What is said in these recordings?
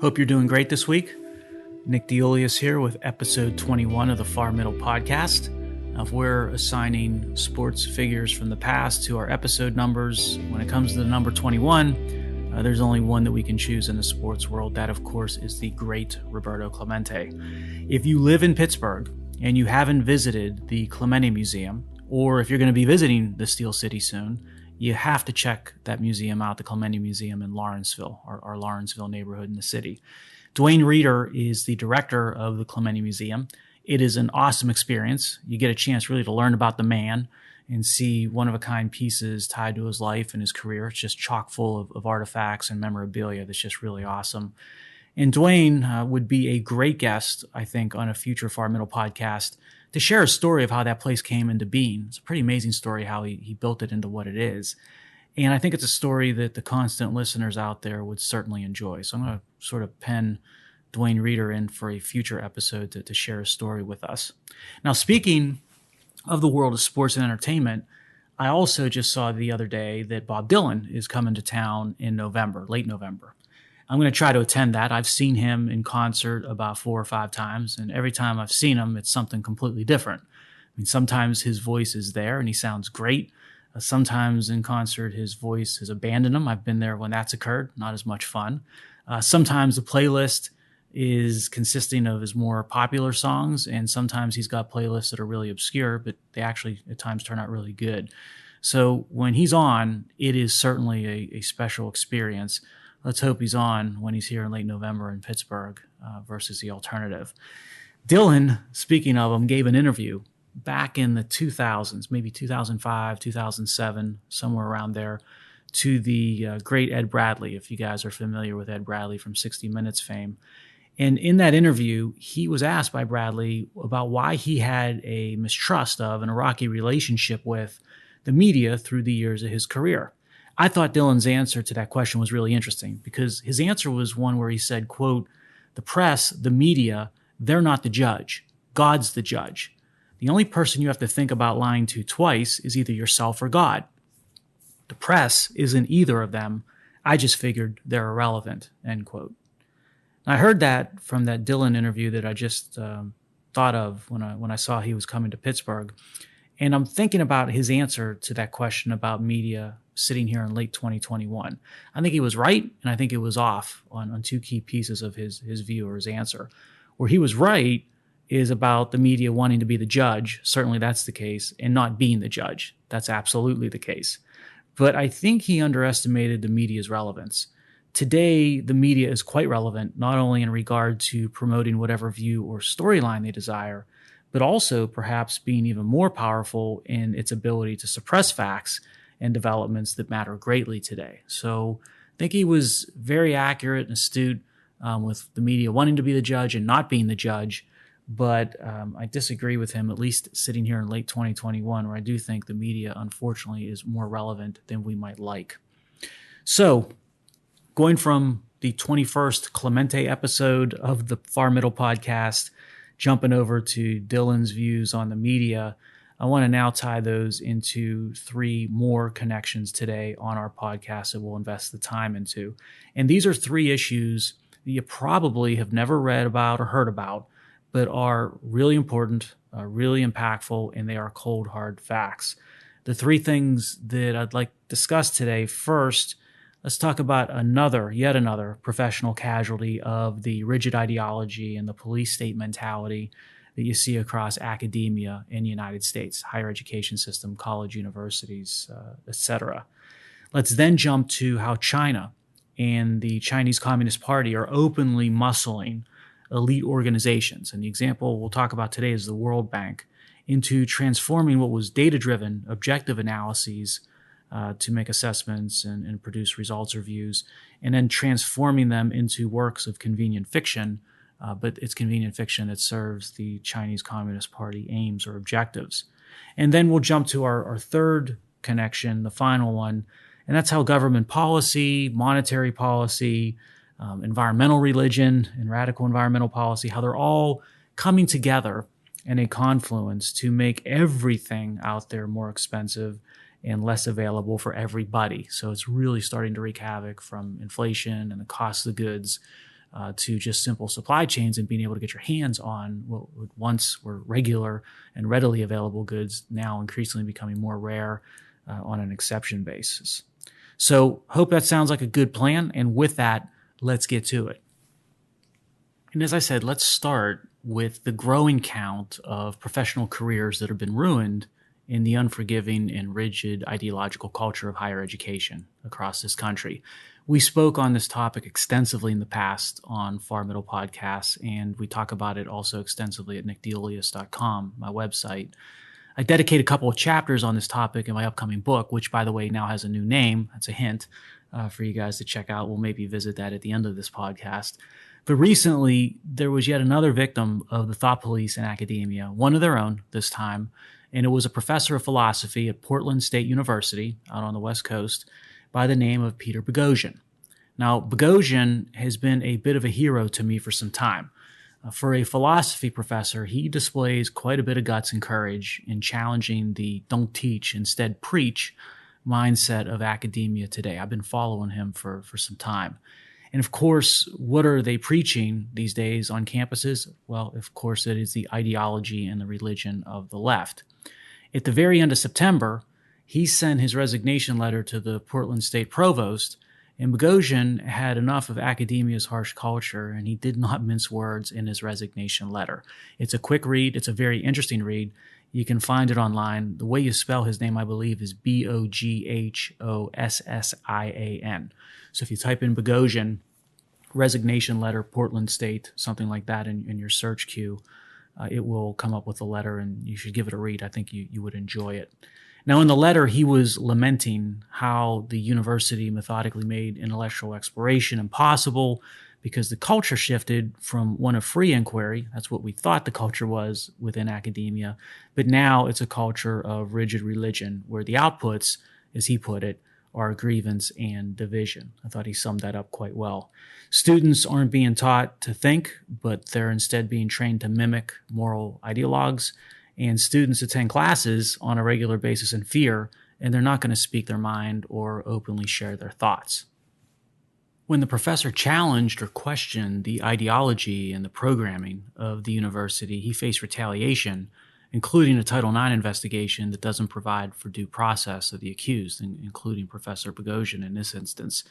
Hope you're doing great this week. Nick DeOlius here with episode 21 of the Far Middle Podcast. Now, if we're assigning sports figures from the past to our episode numbers, when it comes to the number 21, there's only one that we can choose in the sports world. That, of course, is the great Roberto Clemente. If you live in Pittsburgh and you haven't visited the Clemente Museum, or if you're going to be visiting the Steel City soon, you have to check that museum out, the Clemente Museum in Lawrenceville, our Lawrenceville neighborhood in the city. Dwayne Reeder is the director of the Clemente Museum. It is an awesome experience. You get a chance really to learn about the man and see one-of-a-kind pieces tied to his life and his career. It's just chock full of artifacts and memorabilia that's just really awesome. And Dwayne would be a great guest, I think, on a future Far Middle podcast to share a story of how that place came into being. It's a pretty amazing story how he built it into what it is. And I think it's a story that the constant listeners out there would certainly enjoy. So I'm going to sort of pen Dwayne Reeder in for a future episode to share a story with us. Now, speaking of the world of sports and entertainment, I also just saw the other day that Bob Dylan is coming to town in November, late November. I'm going to try to attend that. I've seen him in concert about 4 or 5 times, and every time I've seen him, it's something completely different. I mean, sometimes his voice is there and he sounds great. Sometimes in concert, his voice has abandoned him. I've been there when that's occurred. Not as much fun. Sometimes the playlist is consisting of his more popular songs, and sometimes he's got playlists that are really obscure, but they actually at times turn out really good. So when he's on, it is certainly a special experience. Let's hope he's on when he's here in late November in Pittsburgh versus the alternative. Dylan, speaking of him, gave an interview back in the 2000s, maybe 2005, 2007, somewhere around there, to the great Ed Bradley, if you guys are familiar with Ed Bradley from 60 Minutes fame. And in that interview, he was asked by Bradley about why he had a mistrust of and a rocky relationship with the media through the years of his career. I thought Dylan's answer to that question was really interesting because his answer was one where he said, quote, "The press, the media, they're not the judge. God's the judge. The only person you have to think about lying to twice is either yourself or God. The press isn't either of them. I just figured they're irrelevant," end quote. And I heard that from that Dylan interview that I just thought of when I saw he was coming to Pittsburgh. And I'm thinking about his answer to that question about media sitting here in late 2021. I think he was right, and I think he was off on 2 key pieces of his view or his answer. Where he was right is about the media wanting to be the judge. Certainly that's the case, and not being the judge. That's absolutely the case. But I think he underestimated the media's relevance. Today, the media is quite relevant, not only in regard to promoting whatever view or storyline they desire, but also perhaps being even more powerful in its ability to suppress facts and developments that matter greatly today. So I think he was very accurate and astute with the media wanting to be the judge and not being the judge. But I disagree with him, at least sitting here in late 2021, where I do think the media, unfortunately, is more relevant than we might like. So going from the 21st Clemente episode of the Far Middle Podcast, jumping over to Dylan's views on the media, I want to now tie those into 3 more connections today on our podcast that we'll invest the time into. And these are 3 issues that you probably have never read about or heard about, but are really important, really impactful, and they are cold, hard facts. The 3 things that I'd like to discuss today. First, let's talk about yet another professional casualty of the rigid ideology and the police state mentality that you see across academia in the United States, higher education system, college, universities, etc. Let's then jump to how China and the Chinese Communist Party are openly muscling elite organizations. And the example we'll talk about today is the World Bank into transforming what was data-driven, objective analyses to make assessments and produce results or views, and then transforming them into works of convenient fiction, but it's convenient fiction that serves the Chinese Communist Party aims or objectives. And then we'll jump to our third connection, the final one, and that's how government policy, monetary policy, environmental religion, and radical environmental policy, how they're all coming together in a confluence to make everything out there more expensive and less available for everybody. So it's really starting to wreak havoc from inflation and the cost of the goods to just simple supply chains and being able to get your hands on what once were regular and readily available goods, now increasingly becoming more rare on an exception basis. So hope that sounds like a good plan. And with that, let's get to it. And as I said, let's start with the growing count of professional careers that have been ruined in the unforgiving and rigid ideological culture of higher education across this country. We spoke on this topic extensively in the past on Far Middle Podcasts, and we talk about it also extensively at nickdeolius.com, my website. I dedicate a couple of chapters on this topic in my upcoming book, which, by the way, now has a new name. That's a hint for you guys to check out. We'll maybe visit that at the end of this podcast. But recently, there was yet another victim of the thought police in academia, one of their own this time, and it was a professor of philosophy at Portland State University out on the West Coast by the name of Peter Boghossian. Now, Boghossian has been a bit of a hero to me for some time. For a philosophy professor, he displays quite a bit of guts and courage in challenging the don't teach, instead preach mindset of academia today. I've been following him for some time. And of course, what are they preaching these days on campuses? Well, of course, it is the ideology and the religion of the left. At the very end of September, he sent his resignation letter to the Portland State Provost, and Boghossian had enough of academia's harsh culture, and he did not mince words in his resignation letter. It's a quick read. It's a very interesting read. You can find it online. The way you spell his name, I believe, is Boghossian. So if you type in Boghossian, resignation letter, Portland State, something like that in your search queue, it will come up with a letter, and you should give it a read. I think you would enjoy it. Now, in the letter, he was lamenting how the university methodically made intellectual exploration impossible because the culture shifted from one of free inquiry. That's what we thought the culture was within academia. But now it's a culture of rigid religion where the outputs, as he put it, are grievance and division. I thought he summed that up quite well. Students aren't being taught to think, but they're instead being trained to mimic moral ideologues. And students attend classes on a regular basis in fear, and they're not going to speak their mind or openly share their thoughts. When the professor challenged or questioned the ideology and the programming of the university, he faced retaliation, including a Title IX investigation that doesn't provide for due process of the accused, including Professor Boghossian in this instance.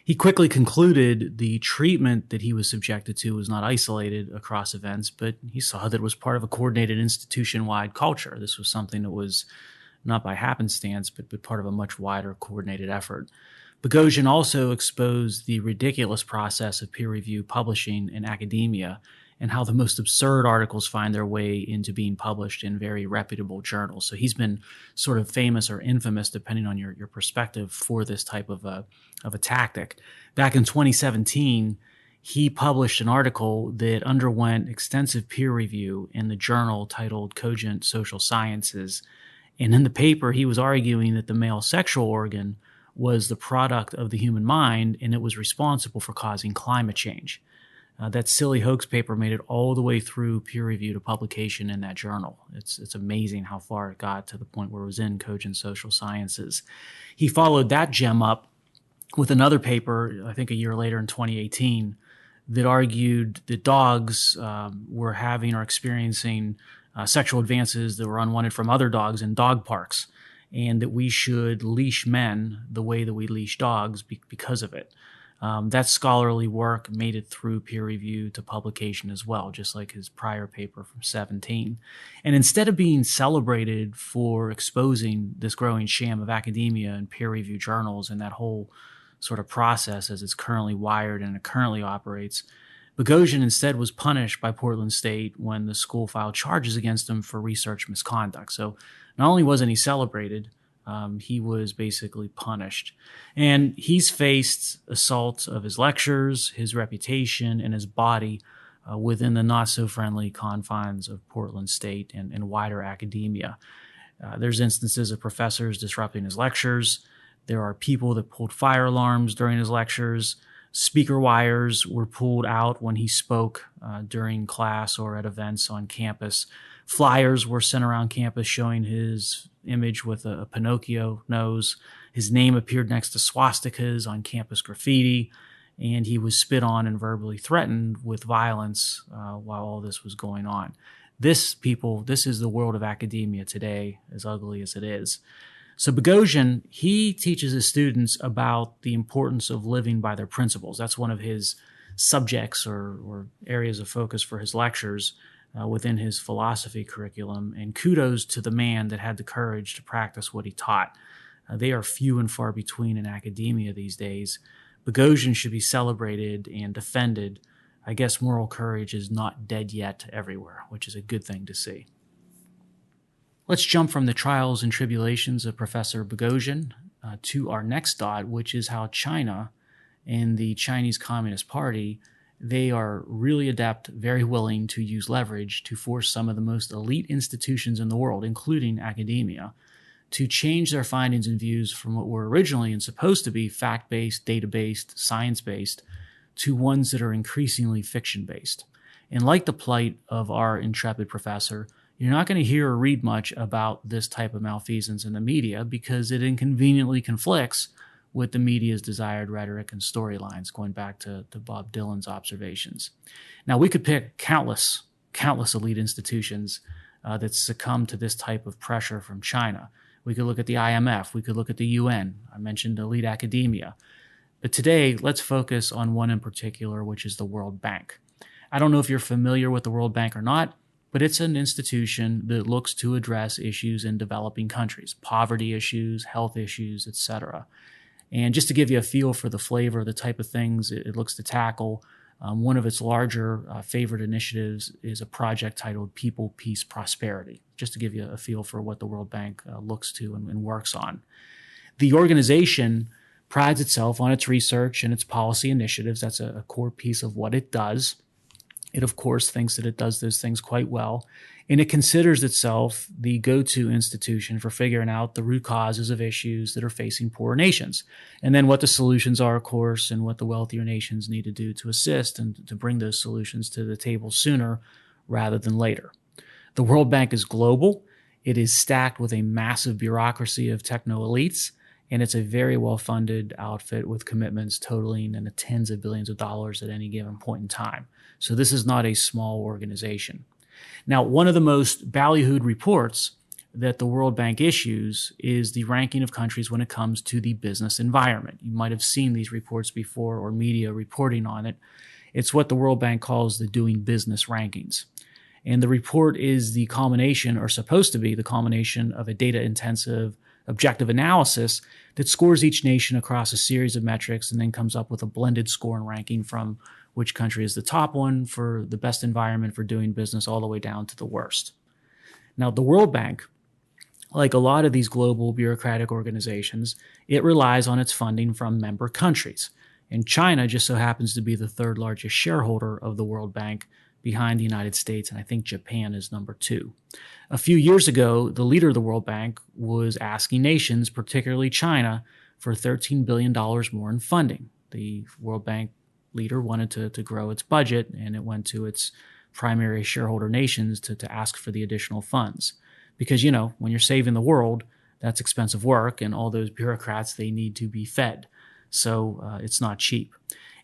He quickly concluded the treatment that he was subjected to was not isolated across events, but he saw that it was part of a coordinated institution-wide culture. This was something that was not by happenstance, but part of a much wider coordinated effort. Boghossian also exposed the ridiculous process of peer review publishing in academia and how the most absurd articles find their way into being published in very reputable journals. So he's been sort of famous or infamous, depending on your perspective, for this type of a tactic. Back in 2017, he published an article that underwent extensive peer review in the journal titled Cogent Social Sciences. And in the paper, he was arguing that the male sexual organ was the product of the human mind, and it was responsible for causing climate change. That silly hoax paper made it all the way through peer review to publication in that journal. It's amazing how far it got to the point where it was in Cogent Social Sciences. He followed that gem up with another paper, I think a year later in 2018, that argued that dogs were having or experiencing sexual advances that were unwanted from other dogs in dog parks, and that we should leash men the way that we leash dogs because of it. That scholarly work made it through peer review to publication as well, just like his prior paper from 2017. And instead of being celebrated for exposing this growing sham of academia and peer review journals and that whole sort of process as it's currently wired and it currently operates, Boghossian instead was punished by Portland State when the school filed charges against him for research misconduct. So not only wasn't he celebrated, he was basically punished. And he's faced assaults of his lectures, his reputation, and his body within the not-so-friendly confines of Portland State and wider academia. There's instances of professors disrupting his lectures. There are people that pulled fire alarms during his lectures. Speaker wires were pulled out when he spoke during class or at events on campus. Flyers were sent around campus showing his image with a Pinocchio nose. His name appeared next to swastikas on campus graffiti. and he was spit on and verbally threatened with violence while all this was going on. This is the world of academia today, as ugly as it is. So Boghossian, he teaches his students about the importance of living by their principles. That's one of his subjects or areas of focus for his lectures within his philosophy curriculum. And kudos to the man that had the courage to practice what he taught. They are few and far between in academia these days. Boghossian should be celebrated and defended. I guess moral courage is not dead yet everywhere, which is a good thing to see. Let's jump from the trials and tribulations of Professor Boghossian to our next thought, which is how China and the Chinese Communist Party, they are really adept, very willing to use leverage to force some of the most elite institutions in the world, including academia, to change their findings and views from what were originally and supposed to be fact-based, data-based, science-based, to ones that are increasingly fiction-based. And like the plight of our intrepid professor, you're not going to hear or read much about this type of malfeasance in the media because it inconveniently conflicts with the media's desired rhetoric and storylines, going back to Bob Dylan's observations. Now, we could pick countless elite institutions that succumb to this type of pressure from China. We could look at the IMF. We could look at the UN. I mentioned elite academia. But today, let's focus on one in particular, which is the World Bank. I don't know if you're familiar with the World Bank or not, but it's an institution that looks to address issues in developing countries, poverty issues, health issues, etc. And just to give you a feel for the flavor, the type of things it looks to tackle, one of its larger favorite initiatives is a project titled People, Peace, Prosperity, just to give you a feel for what the World Bank looks to and works on. The organization prides itself on its research and its policy initiatives. That's a core piece of what it does. It, of course, thinks that it does those things quite well, and it considers itself the go-to institution for figuring out the root causes of issues that are facing poorer nations, and then what the solutions are, of course, and what the wealthier nations need to do to assist and to bring those solutions to the table sooner rather than later. The World Bank is global. It is stacked with a massive bureaucracy of techno-elites, and it's a very well-funded outfit with commitments totaling in the tens of billions of dollars at any given point in time. So this is not a small organization. Now, one of the most ballyhooed reports that the World Bank issues is the ranking of countries when it comes to the business environment. You might have seen these reports before or media reporting on it. It's what the World Bank calls the doing business rankings. And the report is the culmination, or supposed to be the culmination, of a data-intensive objective analysis that scores each nation across a series of metrics and then comes up with a blended score and ranking from which country is the top one for the best environment for doing business all the way down to the worst. Now, the World Bank, like a lot of these global bureaucratic organizations, it relies on its funding from member countries. And China just so happens to be the third largest shareholder of the World Bank, behind the United States, and I think Japan is number 2. A few years ago, the leader of the World Bank was asking nations, particularly China, for $13 billion more in funding. The World Bank leader wanted to grow its budget, and it went to its primary shareholder nations to ask for the additional funds. Because, when you're saving the world, that's expensive work, and all those bureaucrats, they need to be fed. So it's not cheap.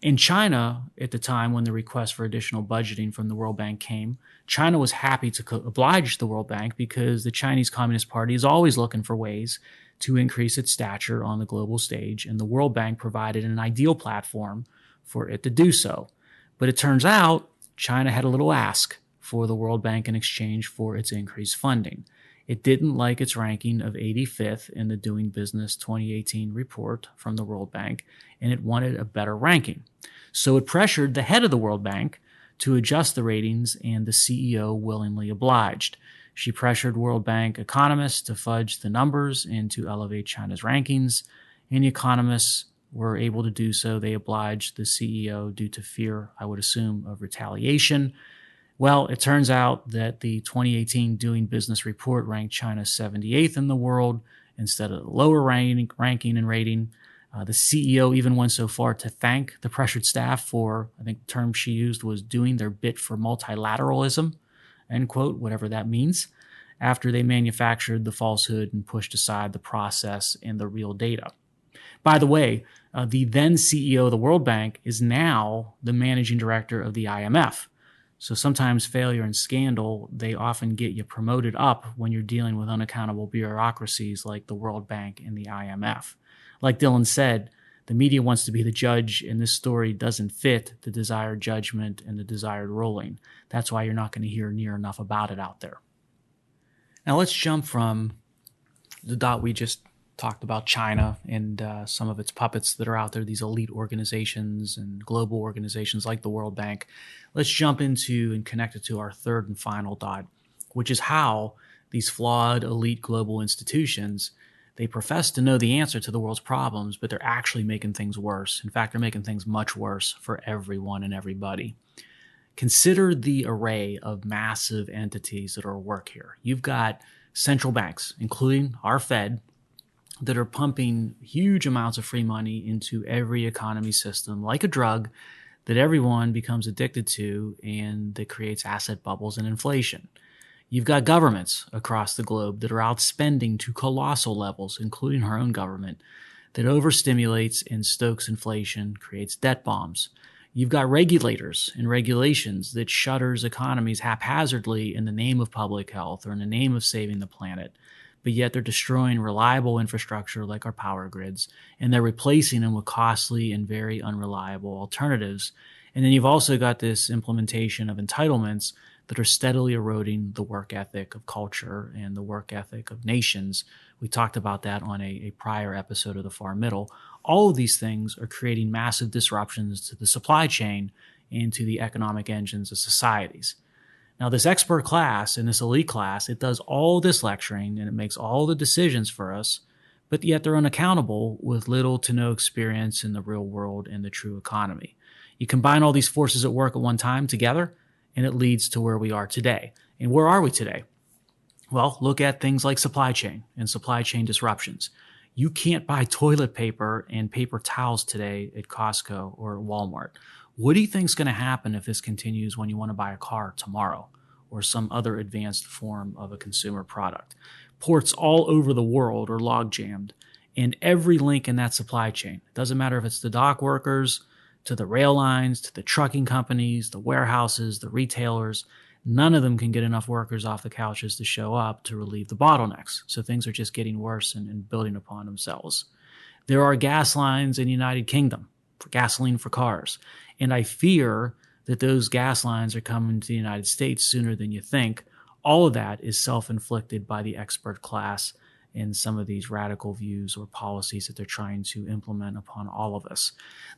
In China, at the time when the request for additional budgeting from the World Bank came, China was happy to oblige the World Bank because the Chinese Communist Party is always looking for ways to increase its stature on the global stage, and the World Bank provided an ideal platform for it to do so. But it turns out China had a little ask for the World Bank in exchange for its increased funding. It didn't like its ranking of 85th in the Doing Business 2018 report from the World Bank, and it wanted a better ranking. So it pressured the head of the World Bank to adjust the ratings, and the CEO willingly obliged. She pressured World Bank economists to fudge the numbers and to elevate China's rankings, and the economists were able to do so. They obliged the CEO due to fear, I would assume, of retaliation. Well, it turns out that the 2018 Doing Business report ranked China 78th in the world instead of the lower ranking and rating. The CEO even went so far to thank the pressured staff for, I think the term she used was doing their bit for multilateralism, end quote, whatever that means, after they manufactured the falsehood and pushed aside the process and the real data. By the way, the then CEO of the World Bank is now the managing director of the IMF. So sometimes failure and scandal, they often get you promoted up when you're dealing with unaccountable bureaucracies like the World Bank and the IMF. Like Dylan said, the media wants to be the judge, and this story doesn't fit the desired judgment and the desired ruling. That's why you're not going to hear near enough about it out there. Now let's jump from the dot we just talked about, China and some of its puppets that are out there, these elite organizations and global organizations like the World Bank. Let's jump into and connect it to our third and final dot, which is how these flawed elite global institutions, they profess to know the answer to the world's problems, but they're actually making things worse. In fact, they're making things much worse for everyone and everybody. Consider the array of massive entities that are at work here. You've got central banks, including our Fed, that are pumping huge amounts of free money into every economy system like a drug that everyone becomes addicted to, and that creates asset bubbles and inflation. You've got governments across the globe that are outspending to colossal levels, including our own government, that overstimulates and stokes inflation, creates debt bombs. You've got regulators and regulations that shutters economies haphazardly in the name of public health or in the name of saving the planet, but yet they're destroying reliable infrastructure like our power grids, and they're replacing them with costly and very unreliable alternatives. And then you've also got this implementation of entitlements that are steadily eroding the work ethic of culture and the work ethic of nations. We talked about that on a prior episode of The Far Middle. All of these things are creating massive disruptions to the supply chain and to the economic engines of societies. Now, this expert class and this elite class, it does all this lecturing and it makes all the decisions for us, but yet they're unaccountable with little to no experience in the real world and the true economy. You combine all these forces at work at one time together, and it leads to where we are today. And where are we today? Well, look at things like supply chain and supply chain disruptions. You can't buy toilet paper and paper towels today at Costco or Walmart. What do you think is going to happen if this continues when you want to buy a car tomorrow or some other advanced form of a consumer product? Ports all over the world are log jammed, and every link in that supply chain, it doesn't matter if it's the dock workers, to the rail lines, to the trucking companies, the warehouses, the retailers, none of them can get enough workers off the couches to show up to relieve the bottlenecks. So things are just getting worse and building upon themselves. There are gas lines in the United Kingdom for gasoline for cars. And I fear that those gas lines are coming to the United States sooner than you think. All of that is self-inflicted by the expert class in some of these radical views or policies that they're trying to implement upon all of us.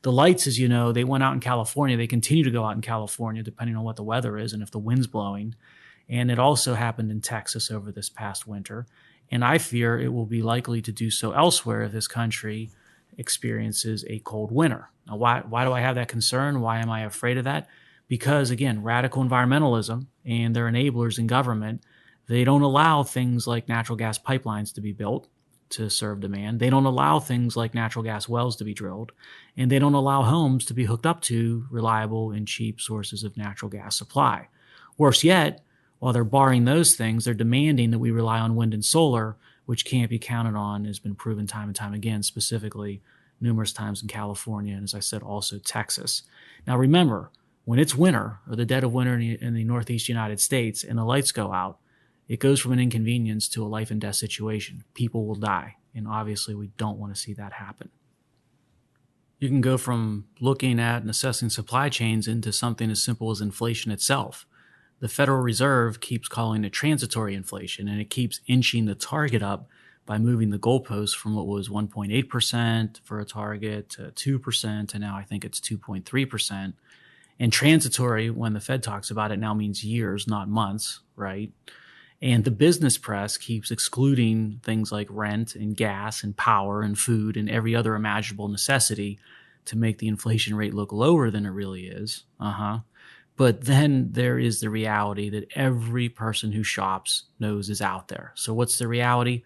The lights, as you know, they went out in California. They continue to go out in California, depending on what the weather is and if the wind's blowing. And it also happened in Texas over this past winter. And I fear it will be likely to do so elsewhere if this country experiences a cold winter. Now, why do I have that concern? Why am I afraid of that? Because, again, radical environmentalism and their enablers in government, they don't allow things like natural gas pipelines to be built to serve demand. They don't allow things like natural gas wells to be drilled. And they don't allow homes to be hooked up to reliable and cheap sources of natural gas supply. Worse yet, while they're barring those things, they're demanding that we rely on wind and solar, which can't be counted on, has been proven time and time again, specifically numerous times in California, and as I said, also Texas. Now remember, when it's winter or the dead of winter in the Northeast United States and the lights go out, it goes from an inconvenience to a life and death situation. People will die, and obviously we don't want to see that happen. You can go from looking at and assessing supply chains into something as simple as inflation itself. The Federal Reserve keeps calling it transitory inflation, and it keeps inching the target up by moving the goalposts from what was 1.8% for a target to 2%, and now I think it's 2.3%. And transitory, when the Fed talks about it, now means years, not months, right? And the business press keeps excluding things like rent and gas and power and food and every other imaginable necessity to make the inflation rate look lower than it really is. But then there is the reality that every person who shops knows is out there. So what's the reality?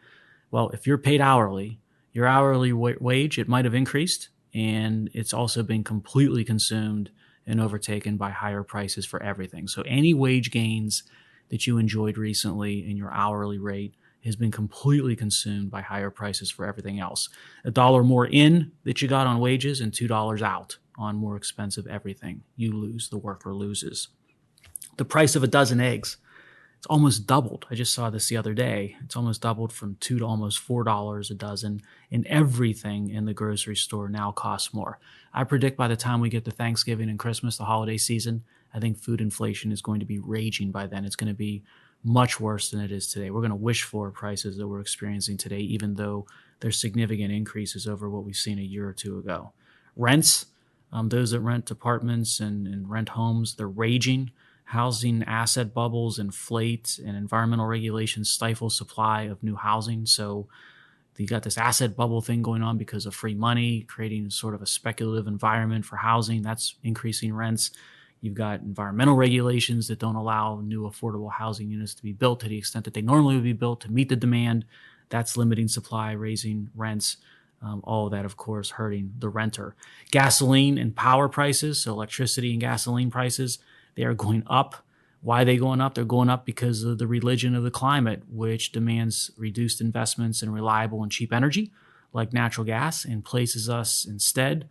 Well, if you're paid hourly, your hourly wage, it might have increased, and it's also been completely consumed and overtaken by higher prices for everything. So any wage gains that you enjoyed recently in your hourly rate has been completely consumed by higher prices for everything else. $1 more in that you got on wages and $2 out on more expensive everything. You lose, the worker loses. The price of a dozen eggs, it's almost doubled. I just saw this the other day. It's almost doubled from $2 to almost $4 a dozen, and everything in the grocery store now costs more. I predict by the time we get to Thanksgiving and Christmas, the holiday season, I think food inflation is going to be raging by then. It's going to be much worse than it is today. We're going to wish for prices that we're experiencing today, even though there's significant increases over what we've seen a year or two ago. Rents, those that rent apartments and rent homes, they're raging. Housing asset bubbles inflate, and environmental regulations stifle supply of new housing. So you got this asset bubble thing going on because of free money, creating sort of a speculative environment for housing. That's increasing rents. You've got environmental regulations that don't allow new affordable housing units to be built to the extent that they normally would be built to meet the demand. That's limiting supply, raising rents. All of that, of course, hurting the renter. Gasoline and power prices, so electricity and gasoline prices, they are going up. Why are they going up? They're going up because of the religion of the climate, which demands reduced investments in reliable and cheap energy like natural gas and places us instead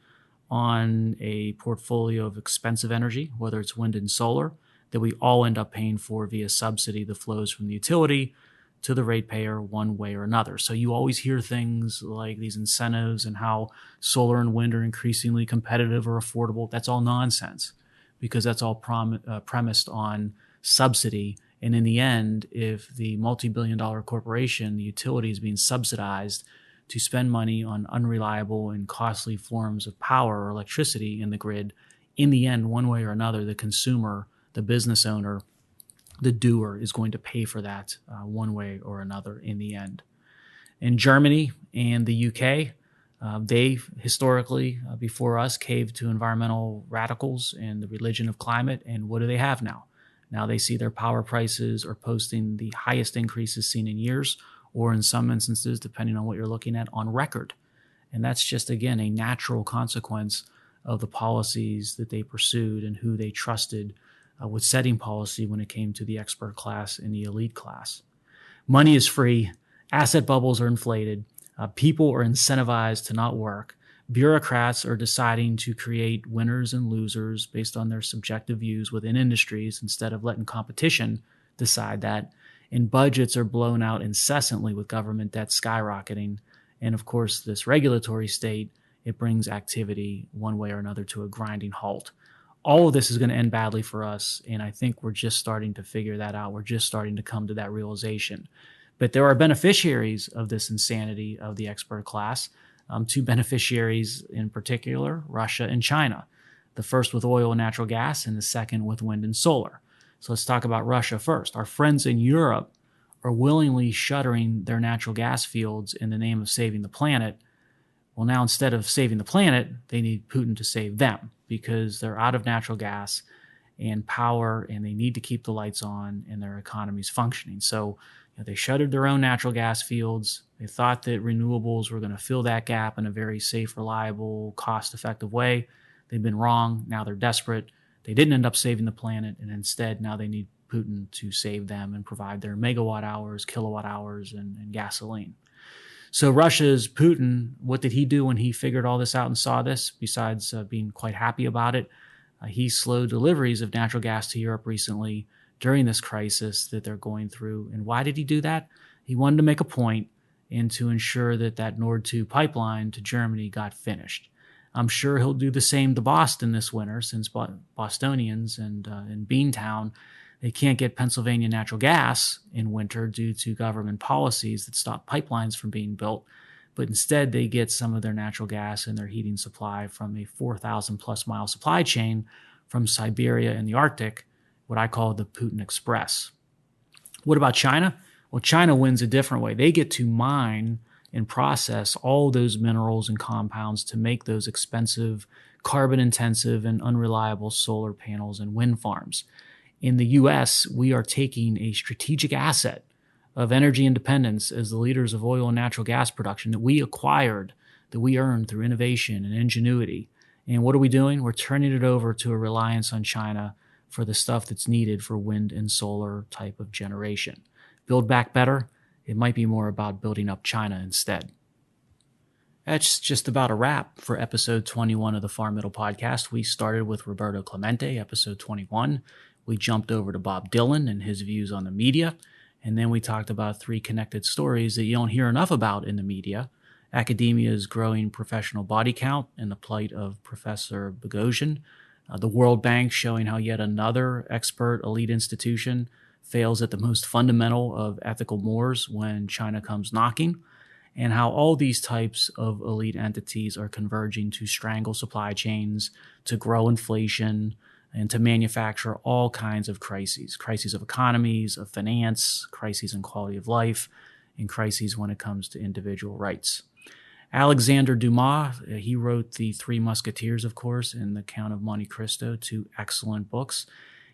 on a portfolio of expensive energy, whether it's wind and solar, that we all end up paying for via subsidy that flows from the utility to the ratepayer one way or another. So you always hear things like these incentives and how solar and wind are increasingly competitive or affordable. That's all nonsense, because that's all premised on subsidy. And in the end, if the multi-billion-dollar corporation, the utility, is being subsidized to spend money on unreliable and costly forms of power or electricity in the grid, in the end, one way or another, the consumer, the business owner, the doer is going to pay for that one way or another in the end. In Germany and the UK, they historically, before us, caved to environmental radicals and the religion of climate. And what do they have now? Now they see their power prices are posting the highest increases seen in years, or in some instances, depending on what you're looking at, on record. And that's just, again, a natural consequence of the policies that they pursued and who they trusted with setting policy when it came to the expert class and the elite class. Money is free. Asset bubbles are inflated. People are incentivized to not work. Bureaucrats are deciding to create winners and losers based on their subjective views within industries instead of letting competition decide that. And budgets are blown out incessantly with government debt skyrocketing. And of course, this regulatory state, it brings activity one way or another to a grinding halt. All of this is going to end badly for us. And I think we're just starting to figure that out. We're just starting to come to that realization. But there are beneficiaries of this insanity of the expert class, two beneficiaries in particular, Russia and China. The first with oil and natural gas, and the second with wind and solar. So let's talk about Russia first. Our friends in Europe are willingly shuttering their natural gas fields in the name of saving the planet. Well, now instead of saving the planet, they need Putin to save them because they're out of natural gas and power, and they need to keep the lights on and their economies functioning. So they shuttered their own natural gas fields. They thought that renewables were going to fill that gap in a very safe, reliable, cost-effective way. They've been wrong. Now they're desperate. They didn't end up saving the planet, and instead now they need Putin to save them and provide their megawatt hours, kilowatt hours, and gasoline. So Russia's Putin, what did he do when he figured all this out and saw this, besides being quite happy about it? He slowed deliveries of natural gas to Europe recently during this crisis that they're going through. And why did he do that? He wanted to make a point and to ensure that that Nord 2 pipeline to Germany got finished. I'm sure he'll do the same to Boston this winter, since Bostonians and in Beantown, they can't get Pennsylvania natural gas in winter due to government policies that stop pipelines from being built. But instead, they get some of their natural gas and their heating supply from a 4,000 plus mile supply chain from Siberia and the Arctic, what I call the Putin Express. What about China? Well, China wins a different way. They get to mine and process all those minerals and compounds to make those expensive, carbon-intensive, and unreliable solar panels and wind farms. In the U.S., we are taking a strategic asset of energy independence as the leaders of oil and natural gas production that we acquired, that we earned through innovation and ingenuity. And what are we doing? We're turning it over to a reliance on China for the stuff that's needed for wind and solar type of generation. Build Back Better, it might be more about building up China instead. That's just about a wrap for episode 21 of the Far Middle Podcast. We started with Roberto Clemente, episode 21. We jumped over to Bob Dylan and his views on the media. And then we talked about 3 connected stories that you don't hear enough about in the media: academia's growing professional body count and the plight of Professor Boghossian, the World Bank showing how yet another expert elite institution fails at the most fundamental of ethical mores when China comes knocking, and how all these types of elite entities are converging to strangle supply chains, to grow inflation, and to manufacture all kinds of crises of economies, of finance, crises in quality of life, and crises when it comes to individual rights. Alexander Dumas, he wrote The Three Musketeers, of course, and The Count of Monte Cristo, 2 excellent books.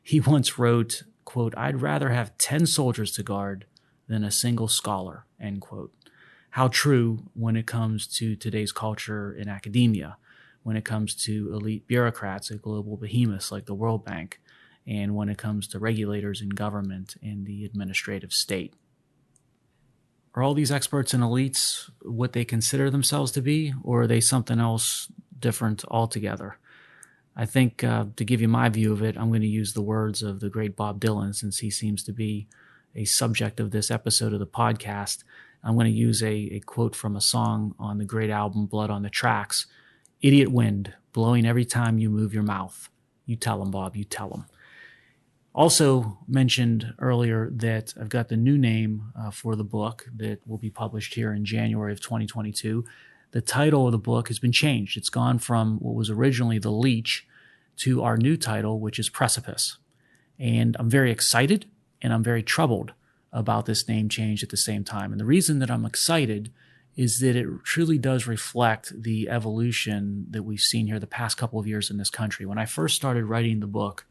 He once wrote, quote, "I'd rather have 10 soldiers to guard than a single scholar," end quote. How true when it comes to today's culture in academia, when it comes to elite bureaucrats at global behemoths like the World Bank, and when it comes to regulators in government and the administrative state. Are all these experts and elites what they consider themselves to be, or are they something else different altogether? I think to give you my view of it, I'm going to use the words of the great Bob Dylan, since he seems to be a subject of this episode of the podcast. I'm going to use a quote from a song on the great album Blood on the Tracks. "Idiot wind, blowing every time you move your mouth. You tell 'em, Bob, you tell 'em." Also mentioned earlier that I've got the new name for the book that will be published here in January of 2022. The title of the book has been changed. It's gone from what was originally The Leech to our new title, which is Precipice. And I'm very excited and I'm very troubled about this name change at the same time. And the reason that I'm excited is that it truly does reflect the evolution that we've seen here the past couple of years in this country. When I first started writing the book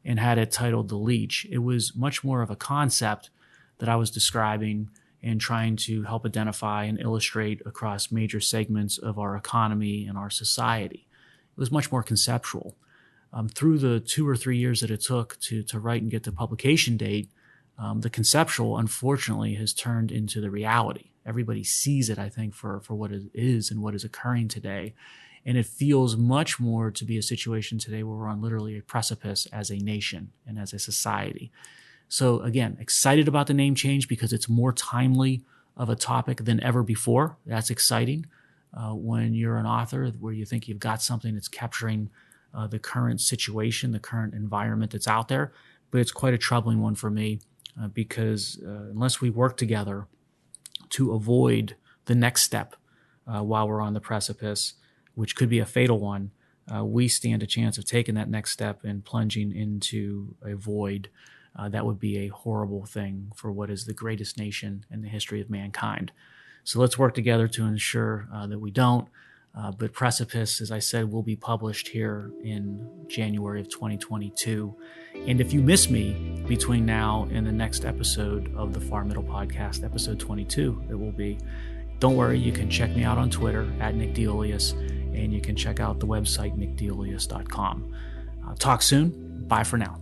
and had it titled The Leech, it was much more of a concept that I was describing and trying to help identify and illustrate across major segments of our economy and our society. It was much more conceptual. Through the 2 or 3 years that it took to write and get to publication date, the conceptual, unfortunately, has turned into the reality. Everybody sees it, I think, for what it is and what is occurring today. And it feels much more to be a situation today where we're on literally a precipice as a nation and as a society. So again, excited about the name change because it's more timely of a topic than ever before. That's exciting when you're an author where you think you've got something that's capturing the current situation, the current environment that's out there. But it's quite a troubling one for me because unless we work together to avoid the next step while we're on the precipice, which could be a fatal one, we stand a chance of taking that next step and plunging into a void. That would be a horrible thing for what is the greatest nation in the history of mankind. So let's work together to ensure that we don't. But Precipice, as I said, will be published here in January of 2022. And if you miss me between now and the next episode of the Far Middle Podcast, episode 22, it will be, don't worry, you can check me out on Twitter at Nick DeOlius, and you can check out the website nickdeolius.com. Talk soon. Bye for now.